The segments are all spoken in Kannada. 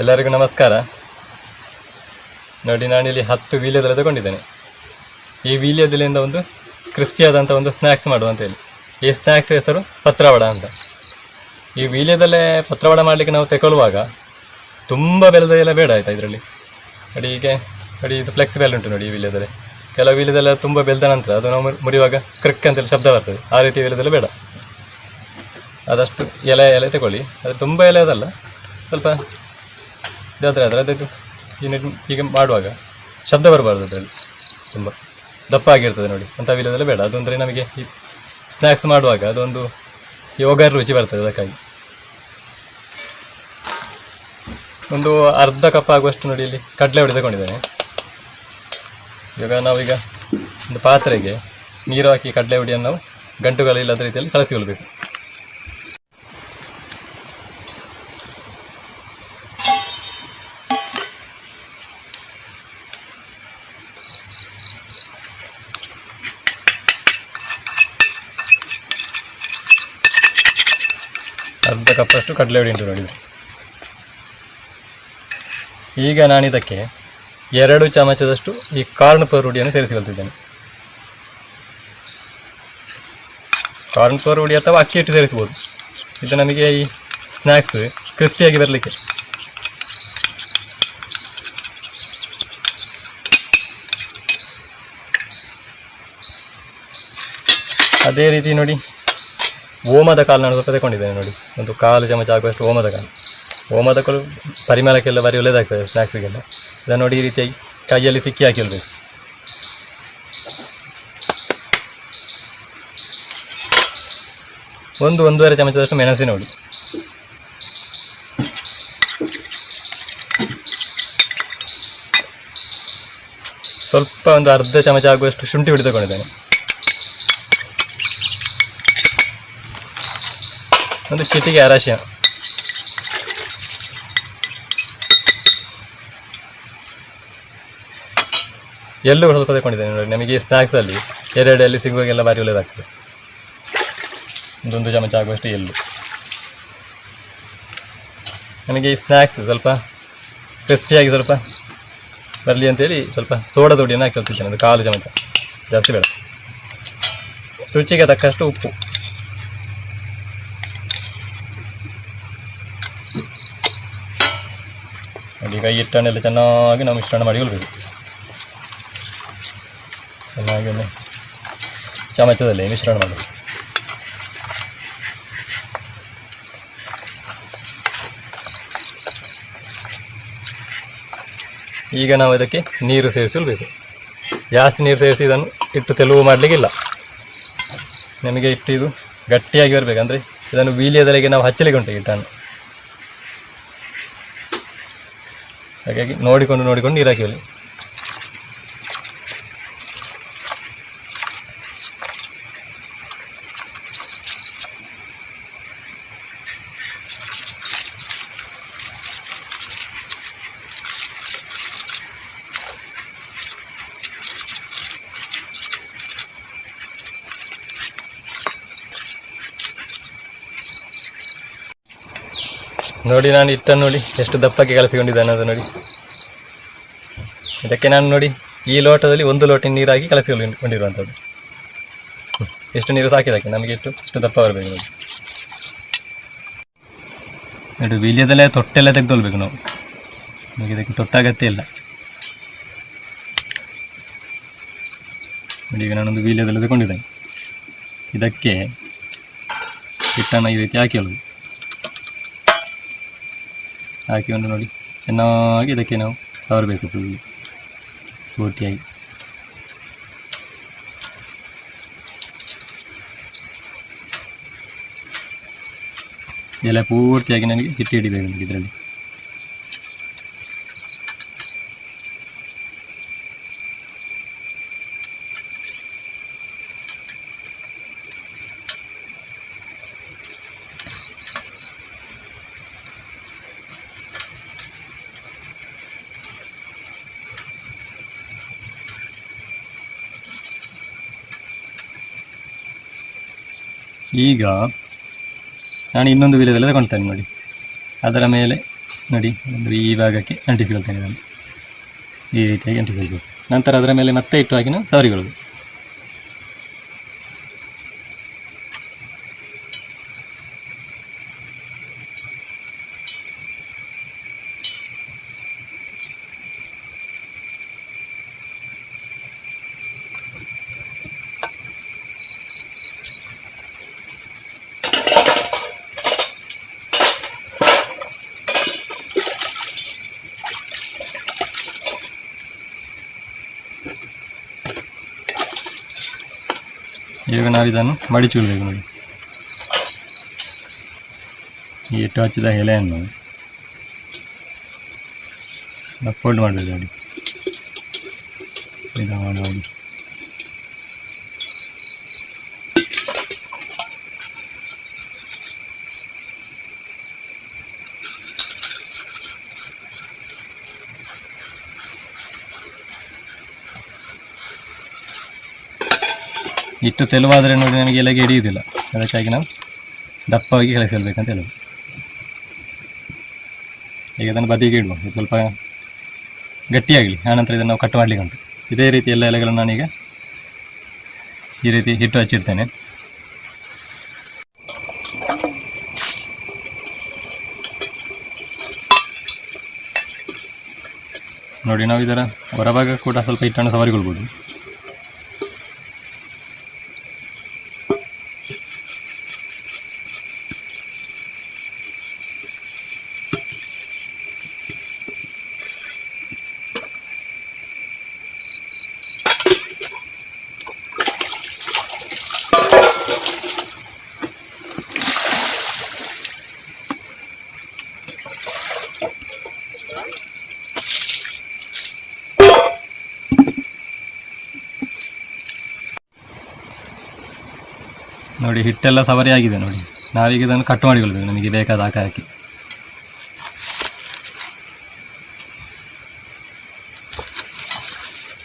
ಎಲ್ಲರಿಗೂ ನಮಸ್ಕಾರ. ನೋಡಿ, ನಾನಿಲ್ಲಿ 10 ವೀಳ್ಯದೆಲೆ ತಗೊಂಡಿದ್ದೇನೆ. ಈ ವೀಳ್ಯದೆಲೆಯಿಂದ ಒಂದು ಕ್ರಿಸ್ಪಿಯಾದಂಥ ಒಂದು ಸ್ನ್ಯಾಕ್ಸ್ ಮಾಡುವ ಅಂತೇಳಿ. ಈ ಸ್ನ್ಯಾಕ್ಸ್ ಹೆಸರು ಪತ್ರವಡ ಅಂತ. ಈ ವೀಳ್ಯದೆಲೆ ಪತ್ರವಡ ಮಾಡಲಿಕ್ಕೆ ನಾವು ತಗೊಳ್ಳುವಾಗ ತುಂಬ ಬೆಲ್ಲದ ಎಲ್ಲ ಬೇಡ ಆಯಿತಾ ಇದರಲ್ಲಿ. ನೋಡಿ, ನೋಡಿ ಇದು ಫ್ಲೆಕ್ಸಿಬಲ್ ಉಂಟು ನೋಡಿ. ಈ ವೀಳ್ಯದೆಲೆ ಕೆಲವು ವೀಳ್ಯದೆಲೆ ತುಂಬ ಬೆಳೆದ ನಂತರ ಅದು ನಾವು ಮುರಿಯುವಾಗ ಕ್ರಿಕ್ ಅಂತೇಳಿ ಶಬ್ದ ಬರ್ತದೆ. ಆ ರೀತಿ ವೀಳ್ಯದೆಲೆ ಬೇಡ. ಆದಷ್ಟು ಎಲೆ ತಗೊಳ್ಳಿ. ಅದು ತುಂಬ ಎಲೆ ಅದಲ್ಲ, ಸ್ವಲ್ಪ ಇದಾದರೆ ಅದರದ್ದು ಹೀಗೆ ಮಾಡುವಾಗ ಶಬ್ದ ಬರಬಾರ್ದು. ಅದರಲ್ಲಿ ತುಂಬ ದಪ್ಪ ಆಗಿರ್ತದೆ ನೋಡಿ. ಅಂಥ ವೀಳ್ಯದೆಲೆ ಬೇಡ. ಅದು ನಮಗೆ ಈ ಸ್ನ್ಯಾಕ್ಸ್ ಮಾಡುವಾಗ ಅದೊಂದು ಯೋಗರ್ ರುಚಿ ಬರ್ತದೆ. ಅದಕ್ಕಾಗಿ ಒಂದು ಅರ್ಧ ಕಪ್ ಆಗುವಷ್ಟು ನೋಡಿ ಇಲ್ಲಿ ಕಡಲೆ ಹುಡಿ ತಗೊಂಡಿದ್ದೇನೆ. ನಾವೀಗ ಒಂದು ಪಾತ್ರೆಗೆ ನೀರು ಹಾಕಿ ಕಡಲೆ ಹುಡಿಯನ್ನು ನಾವು ಗಂಟುಗಳಿಲ್ಲದ ರೀತಿಯಲ್ಲಿ ಕಲಸಿಕೊಳ್ಬೇಕು. ಅರ್ಧ ಕಪ್ಪಷ್ಟು ಕಡಲೆ ಹುಡಿ ಉಂಟು ನೋಡಿದರೆ. ಈಗ ನಾನು ಇದಕ್ಕೆ 2 ಚಮಚದಷ್ಟು ಈ ಕಾರ್ನ್ ಫ್ಲೋರ್ ಹುಡಿಯನ್ನು ಸೇರಿಸಿಕೊಳ್ತಿದ್ದೇನೆ. ಕಾರ್ನ್ ಫ್ಲೋರ್ ಹುಡಿ ಅಥವಾ ಅಕ್ಕಿ ಹಿಟ್ಟು ಸೇರಿಸ್ಬೋದು. ಇದು ನಮಗೆ ಈ ಸ್ನ್ಯಾಕ್ಸ್ ಕ್ರಿಸ್ಪಿಯಾಗಿ ಬರಲಿಕ್ಕೆ. ಅದೇ ರೀತಿ ನೋಡಿ, ಓಮದ ಕಾಳು ನಾನು ಸ್ವಲ್ಪ ತಗೊಂಡಿದ್ದೇನೆ ನೋಡಿ. ಒಂದು 1/4 ಚಮಚ ಆಗುವಷ್ಟು ಓಮದ ಕಾಳು. ಓಮದ ಕಾಳು ಪರಿಮಳಕ್ಕೆಲ್ಲ ಭಾರಿ ಒಳ್ಳೆಯದಾಗ್ತದೆ ಸ್ನ್ಯಾಕ್ಸಿಗೆಲ್ಲ. ಇದನ್ನು ನೋಡಿ ಈ ರೀತಿಯಾಗಿ ಕೈಯಲ್ಲಿ ತಿಕ್ಕಿ ಹಾಕಿಳ್ಬೇಕು. ಒಂದು 1.5 ಚಮಚದಷ್ಟು ಮೆಣಸಿನ ಹುಡಿ, ಸ್ವಲ್ಪ ಒಂದು ಅರ್ಧ ಚಮಚ ಆಗುವಷ್ಟು ಶುಂಠಿ ಹುಡಿ ತಗೊಂಡಿದ್ದೇನೆ. ಒಂದು ಚಿಟಿಕೆ ಅರಶಿನ, ಎಳ್ಳು ಸ್ವಲ್ಪ ತಗೊಂಡಿದ್ದೇನೆ ನೋಡಿ. ನಮಗೆ ಈ ಸ್ನ್ಯಾಕ್ಸಲ್ಲಿ ಎಲ್ಲಿ ಸಿಗುವಾಗೆಲ್ಲ ಭಾರಿ ಒಳ್ಳೆಯದಾಗ್ತದೆ. 1 ಚಮಚ ಆಗುವಷ್ಟು ಎಳ್ಳು. ನನಗೆ ಈ ಸ್ನ್ಯಾಕ್ಸ್ ಸ್ವಲ್ಪ ಕ್ರಿಸ್ಪಿಯಾಗಿ ಸ್ವಲ್ಪ ಬರಲಿ ಅಂತೇಳಿ ಸ್ವಲ್ಪ ಸೋಡದ ಹುಡಿಯನ್ನು ಹಾಕಿಕೊಳ್ತಿದ್ದೇನೆ. ಒಂದು 1/4 ಚಮಚ, ಜಾಸ್ತಿ ಬೇಡ. ರುಚಿಗೆ ತಕ್ಕಷ್ಟು ಉಪ್ಪು. ಈಗ ಈ ಹಿಟ್ಟನ್ನೆಲ್ಲ ಚೆನ್ನಾಗಿ ನಾವು ಮಿಶ್ರಣ ಮಾಡಿಕೊಳ್ಬೇಕು. ಚೆನ್ನಾಗಿ ಒಮ್ಮೆ ಚಮಚದಲ್ಲಿ ಮಿಶ್ರಣ ಮಾಡಿ. ಈಗ ನಾವು ಇದಕ್ಕೆ ನೀರು ಸೇರಿಸಬೇಕು. ಜಾಸ್ತಿ ನೀರು ಸೇರಿಸಿ ಇದನ್ನು ಹಿಟ್ಟು ತೆಲುವು ಮಾಡಲಿಕ್ಕಿಲ್ಲ. ನಮಗೆ ಹಿಟ್ಟು ಇದು ಗಟ್ಟಿಯಾಗಿ ಬರಬೇಕು. ಅಂದರೆ ಇದನ್ನು ವೀಳ್ಯದೆಲೆಗೆ ನಾವು ಹಚ್ಚಲಿಕ್ಕೆ ಉಂಟು ಹಿಟ್ಟನ್ನು. ಹಾಗಾಗಿ ನೋಡಿಕೊಂಡು ನೀರು ಹಾಕಿಕೊಳ್ಳಿ. ನೋಡಿ, ನಾನು ಹಿಟ್ಟನ್ನು ನೋಡಿ ಎಷ್ಟು ದಪ್ಪಕ್ಕೆ ಕಲಸಿಕೊಂಡಿದ್ದಾನೆ ಅದು ನೋಡಿ. ಇದಕ್ಕೆ ನಾನು ನೋಡಿ ಈ ಲೋಟದಲ್ಲಿ 1 ಲೋಟ ನೀರಾಗಿ ಕಲಸಿಕೊಂಡಿರುವಂಥದ್ದು. ಎಷ್ಟು ನೀರು ಸಾಕಿದಕ್ಕೆ ನಮಗೆ ಎಷ್ಟು ದಪ್ಪ ಬರಬೇಕು ನೋಡಿ. ನೋಡಿ, ವೀಳ್ಯದೆಲೆ ತೊಟ್ಟೆಲ್ಲ ತೆಗೆದುಕೊಳ್ಬೇಕು ನಾವು. ನಮಗೆ ಇದಕ್ಕೆ ತೊಟ್ಟಾಗತ್ತೇ ಇಲ್ಲ ನೋಡಿ. ಈಗ ನಾನೊಂದು ವೀಳ್ಯದೆಲೆ ತಗೊಂಡಿದ್ದೇನೆ. ಇದಕ್ಕೆ ಹಿಟ್ಟನ್ನು ಈ ರೀತಿ ಹಾಕಿಕೊಂಡು ನೋಡಿ ಚೆನ್ನಾಗಿ ಇದಕ್ಕೆ ನಾವು ಸವರಬೇಕು ಪೂರ್ತಿಯಾಗಿ. ಎಲ್ಲ ಪೂರ್ತಿಯಾಗಿ ನನಗೆ ಹಿಟ್ಟು ಹಿಡಿಬೇಕು ಇದರಲ್ಲಿ. ಈಗ ನಾನು ಇನ್ನೊಂದು ವೀಳ್ಯದೆಲೆ ತಗೊಳ್ತೇನೆ ನೋಡಿ. ಅದರ ಮೇಲೆ ನೋಡಿ ಅಂದರೆ ಈ ಭಾಗಕ್ಕೆ ಅಂಟಿಸಿಕೊಳ್ತೇನೆ ನಾನು. ಈ ರೀತಿಯಾಗಿ ಅಂಟಿಸಿಕೊಳ್ಬೇಕು. ನಂತರ ಅದರ ಮೇಲೆ ಮತ್ತೆ ಇಟ್ಟು ಹಾಕಿ ನಾವು ಸವರಿಕೊಳ್ಳೋದು. ಈಗ ನಾವು ಇದನ್ನು ಮಡಿಚಿಕೊಳ್ಬೇಕು. ನೋಡಿ, ಈ ಹಿಟ್ಟು ಹಚ್ಚಿದ ಎಲೆಯನ್ನು ನಾವು ಫೋಲ್ಡ್ ಮಾಡಬೇಕು. ನೋಡಿ, ನೋಡಿ ಹಿಟ್ಟು ತೆಲುವಾದರೆ ನೋಡಿ ನನಗೆ ಎಲೆಗೆ ಹಿಡಿಯುವುದಿಲ್ಲ. ಅದಕ್ಕಾಗಿ ನಾವು ದಪ್ಪವಾಗಿ ಕಲಸಿಕೊಳ್ಬೇಕಂತ ಹೇಳೋದು. ಈಗ ಅದನ್ನು ಬದಿಗೆ ಇಡುವ, ಸ್ವಲ್ಪ ಗಟ್ಟಿಯಾಗಲಿ, ಆನಂತರ ಇದನ್ನು ನಾವು ಕಟ್ ಮಾಡಲಿಕ್ಕೆ ಉಂಟು. ಇದೇ ರೀತಿ ಎಲ್ಲ ಎಲೆಗಳನ್ನು ನಾನೀಗ ಈ ರೀತಿ ಹಿಟ್ಟು ಹಚ್ಚಿರ್ತೇನೆ. ನೋಡಿ, ನಾವು ಇದರ ಹೊರಭಾಗ ಕೂಡ ಸ್ವಲ್ಪ ಹಿಟ್ಟನ್ನು ಸವರಿಕೊಳ್ಬೋದು. ನೋಡಿ, ಹಿಟ್ಟೆಲ್ಲ ಸವರಿ ಆಗಿದೆ. ನೋಡಿ, ನಾವೀಗ ಇದನ್ನು ಕಟ್ ಮಾಡಿಕೊಳ್ಬೇಕು ನಮಗೆ ಬೇಕಾದ ಆಕಾರಕ್ಕೆ.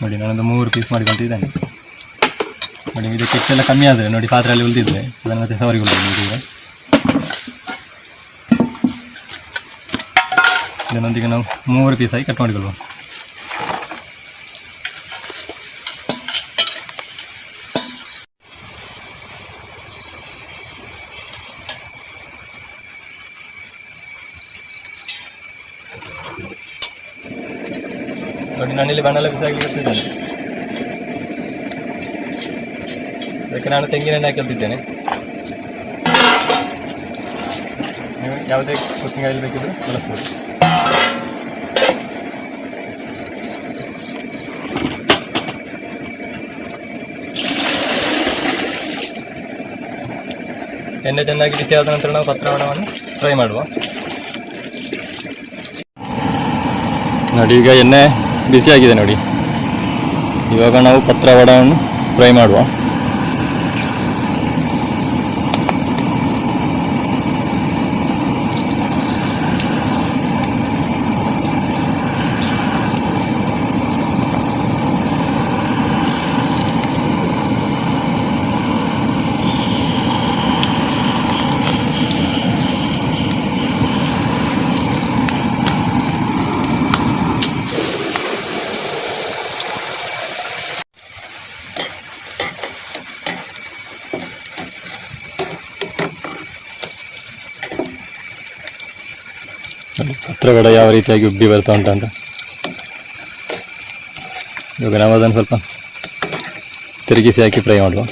ನೋಡಿ, ನಾನೊಂದು 3 ಪೀಸ್ ಮಾಡಿಕೊಳ್ತಿದ್ದೇನೆ. ನೋಡಿ, ಇದಕ್ಕೆ ಹಿಟ್ಟೆಲ್ಲ ಕಮ್ಮಿ ಆದರೆ ನೋಡಿ ಪಾತ್ರೆಯಲ್ಲಿ ಉಳಿದಿದ್ರೆ ಅದನ್ನು ಮತ್ತೆ ಸವರಿಕೊಳ್ಬೇಕು. ಈಗ ಇದನ್ನೊಂದಿಗೆ ನಾವು 3 ಪೀಸಾಗಿ ಕಟ್ ಮಾಡಿಕೊಳ್ಳುವ. ನೋಡಿ, ನಾನಿಲ್ಲಿ ಬಣ್ಣೆಲ್ಲ ಬಿಸಾಗಲಿಕ್ಕೆ ಇರ್ತಿದ್ದೇನೆ. ಅದಕ್ಕೆ ನಾನು ತೆಂಗಿನ ಎಣ್ಣೆ ಹಾಕಿದ್ದೇನೆ. ನೀವು ಯಾವುದೇ ಕುಕ್ಕಿಂಗ್ ಆಯಿಲ್ ಬೇಕಿದ್ರೂ ಬಳಸ್ಬೋದು. ಎಣ್ಣೆ ಚೆನ್ನಾಗಿ ಬಿಸಿ ಆದ ನಂತರ ನಾವು ಪತ್ರೊಡವನ್ನು ಫ್ರೈ ಮಾಡುವ. ನೋಡಿ, ಈಗ ಎಣ್ಣೆ ಬಿಸಿಯಾಗಿದೆ. ನೋಡಿ, ಇವಾಗ ನಾವು ಪತ್ರೊಡವನ್ನು ಫ್ರೈ ಮಾಡುವ. ಪತ್ರೊಡೆ ಯಾವ ರೀತಿಯಾಗಿ ಉಬ್ಬಿ ಬರ್ತಾ ಉಂಟಂತ. ಇವಾಗ ನಾವು ಅದನ್ನು ಸ್ವಲ್ಪ ತಿರುಗಿಸಿ ಹಾಕಿ ಫ್ರೈ ಮಾಡುವ.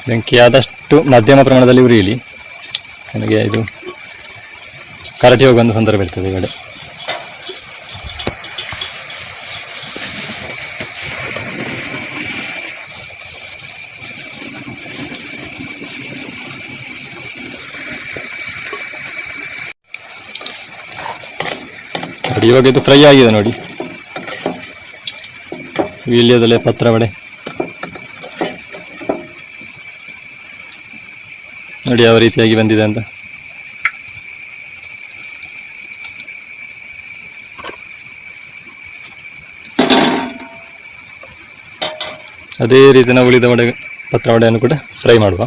ಬೆಂಕಿ ಆದಷ್ಟು ಮಧ್ಯಮ ಪ್ರಮಾಣದಲ್ಲಿ ಉರಿಯಲಿ. ನನಗೆ ಇದು ಕರಟಿ ಹೋಗುವಂಥ ಸಂದರ್ಭ ಇರ್ತದೆ. ಈ ಕಡೆ ಇವಾಗ ಇದು ಫ್ರೈ ಆಗಿದೆ. ನೋಡಿ, ವೀಳ್ಯದೆಲೆ ಪತ್ರೊಡೆ ನೋಡಿ ಯಾವ ರೀತಿಯಾಗಿ ಬಂದಿದೆ ಅಂತ. ಅದೇ ರೀತಿ ನಾವು ಉಳಿದ ಪತ್ರವಡೆಯನ್ನು ಕೂಡ ಫ್ರೈ ಮಾಡುವ.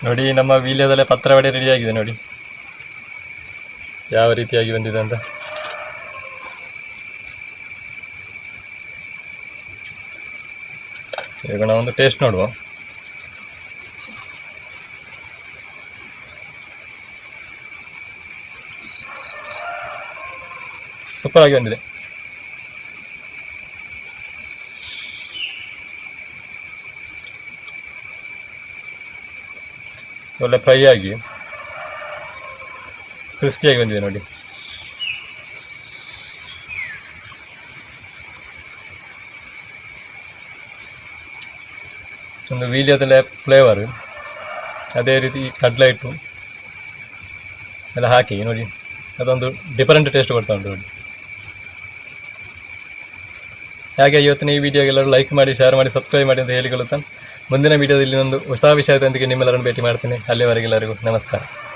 ನೋಡಿ ನಮ್ಮ ವೀಳ್ಯದೆಲೆ ಪತ್ರವಡೆ ರೆಡಿಯಾಗಿದೆ. ನೋಡಿ ಯಾವ ರೀತಿಯಾಗಿ ಬಂದಿದೆ ಅಂತ. ಈಗ ನಾವೊಂದು ಟೇಸ್ಟ್ ನೋಡುವ. ಸೂಪರ್ ಆಗಿ ಬಂದಿದೆ. ಒಳ್ಳೆ ಫ್ರೈ ಆಗಿ ಕ್ರಿಸ್ಪಿಯಾಗಿ ಬಂದಿದೆ ನೋಡಿ. ಒಂದು ವೀಳ್ಯದೆಲೆ ಫ್ಲೇವರ್, ಅದೇ ರೀತಿ ಕಡಲೆ ಹಿಟ್ಟು ಎಲ್ಲ ಹಾಕಿ ನೋಡಿ, ಅದೊಂದು ಡಿಫರೆಂಟ್ ಟೇಸ್ಟ್ ಕೊಡ್ತಾ ಉಂಟು ನೋಡಿ. ಹಾಗೆ ಇವತ್ತಿನ ಈ ವಿಡಿಯೋಗೆಲ್ಲರೂ ಲೈಕ್ ಮಾಡಿ, ಶೇರ್ ಮಾಡಿ, ಸಬ್ಸ್ಕ್ರೈಬ್ ಮಾಡಿ ಅಂತ ಹೇಳಿಕೊಳ್ಳುತ್ತಾ ಮುಂದಿನ ವಿಡಿಯೋದಲ್ಲಿ ಒಂದು ಹೊಸ ವಿಷಯದೊಂದಿಗೆ ನಿಮ್ಮೆಲ್ಲರನ್ನು ಭೇಟಿ ಮಾಡ್ತೀನಿ. ಅಲ್ಲಿವರೆಗೆಲ್ಲರಿಗೂ ನಮಸ್ಕಾರ.